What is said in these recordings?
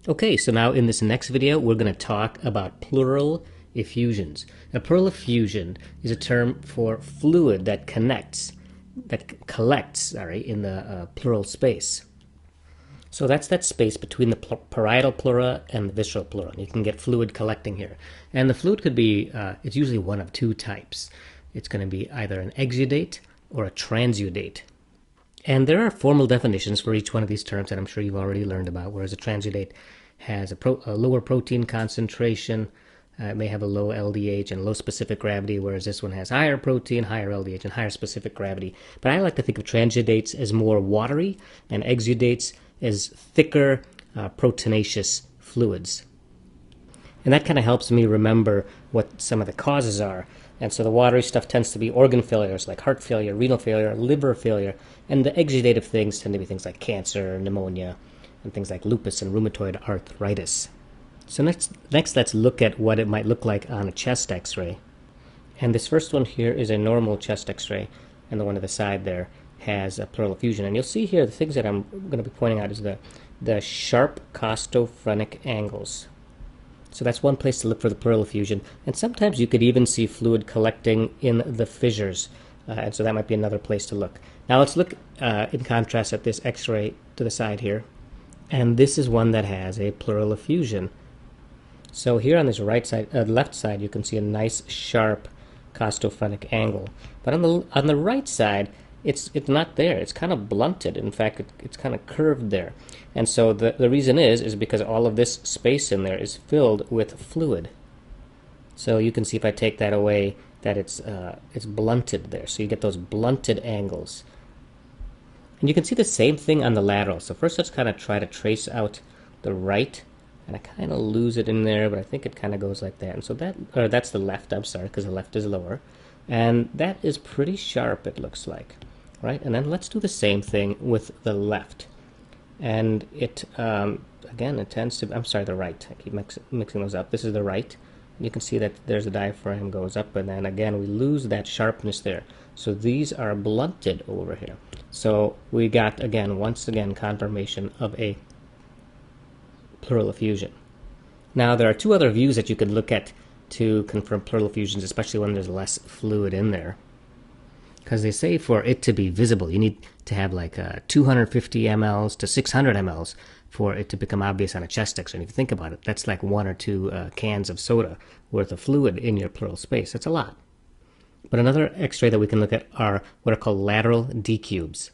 Okay, so now in this next video, we're going to talk about pleural effusions. A pleural effusion is a term for fluid that collects, in the pleural space. So that's that space between the parietal pleura and the visceral pleura. You can get fluid collecting here. And the fluid could be, it's usually one of two types. It's going to be either an exudate or a transudate. And there are formal definitions for each one of these terms that I'm sure you've already learned about, whereas a transudate has a lower protein concentration, it may have a low LDH and low specific gravity, whereas this one has higher protein, higher LDH, and higher specific gravity. But I like to think of transudates as more watery and exudates as thicker, proteinaceous fluids. And that kind of helps me remember what some of the causes are. And so the watery stuff tends to be organ failures like heart failure, renal failure, liver failure, and the exudative things tend to be things like cancer, pneumonia, and things like lupus and rheumatoid arthritis. So next let's look at what it might look like on a chest x-ray. And this first one here is a normal chest x-ray, and the one to the side there has a pleural effusion. And you'll see here the things that I'm going to be pointing out is the sharp costophrenic angles. So that's one place to look for the pleural effusion. And sometimes you could even see fluid collecting in the fissures. And so that might be another place to look. Now let's look in contrast at this x-ray to the side here. And this is one that has a pleural effusion. So here on this left side, you can see a nice sharp costophrenic angle. But on the right side, it's not there. It's kind of blunted. In fact, it's kind of curved there. And so the reason is because all of this space in there is filled with fluid. So you can see if I take that away that it's blunted there. So you get those blunted angles. And you can see the same thing on the lateral. So first let's kind of try to trace out the right. And I kind of lose it in there, but I think it kind of goes like that. And so that's the left, I'm sorry, because the left is lower. And that is pretty sharp, it looks like. Right? And then let's do the same thing with the left. And it, again, it tends to, I'm sorry, the right. I keep mixing those up. This is the right. You can see that there's a diaphragm goes up, and then again, we lose that sharpness there. So these are blunted over here. So we got, once again, confirmation of a pleural effusion. Now, there are two other views that you could look at to confirm pleural effusions, especially when there's less fluid in there. Because they say for it to be visible, you need to have like 250 mLs to 600 mLs for it to become obvious on a chest x-ray. And if you think about it, that's like 1 or 2 cans of soda worth of fluid in your pleural space. That's a lot. But another x-ray that we can look at are what are called lateral D cubes.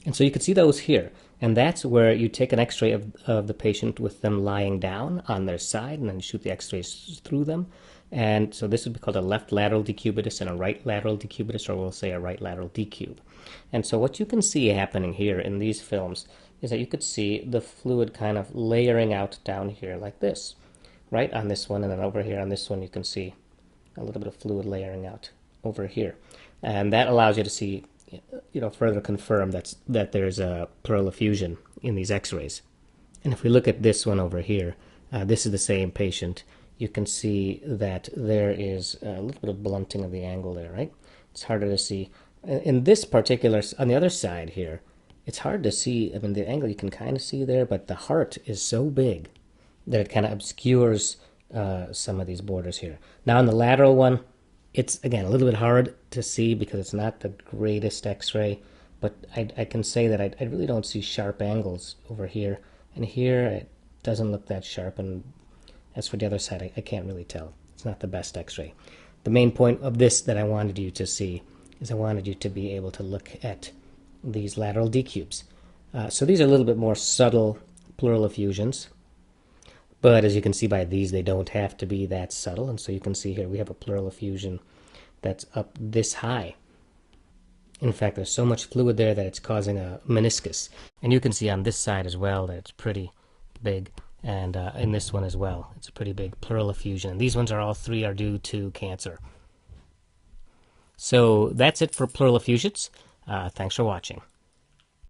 And so you can see those here. And that's where you take an x-ray of the patient with them lying down on their side, and then you shoot the x-rays through them. And so this would be called a left lateral decubitus and a right lateral decubitus, or we'll say a right lateral decube. And so what you can see happening here in these films is that you could see the fluid kind of layering out down here like this, right on this one, and then over here on this one you can see a little bit of fluid layering out over here. And that allows you to see, further confirm that there's a pleural effusion in these x-rays. And if we look at this one over here, this is the same patient. You can see that there is a little bit of blunting of the angle there, right? It's harder to see. In this particular, on the other side here, it's hard to see. I mean, the angle you can kind of see there, but the heart is so big that it kind of obscures some of these borders here. Now, on the lateral one, it's, again, a little bit hard to see because it's not the greatest x-ray, but I can say that I really don't see sharp angles over here. And here, it doesn't look that sharp, and as for the other side, I can't really tell. It's not the best x-ray. The main point of this that I wanted you to see is I wanted you to be able to look at these lateral D cubes. So these are a little bit more subtle pleural effusions. But as you can see by these, they don't have to be that subtle. And so you can see here we have a pleural effusion that's up this high. In fact, there's so much fluid there that it's causing a meniscus. And you can see on this side as well that it's pretty big. And in this one as well, it's a pretty big pleural effusion. And these ones are all three are due to cancer. So that's it for pleural effusions. Thanks for watching.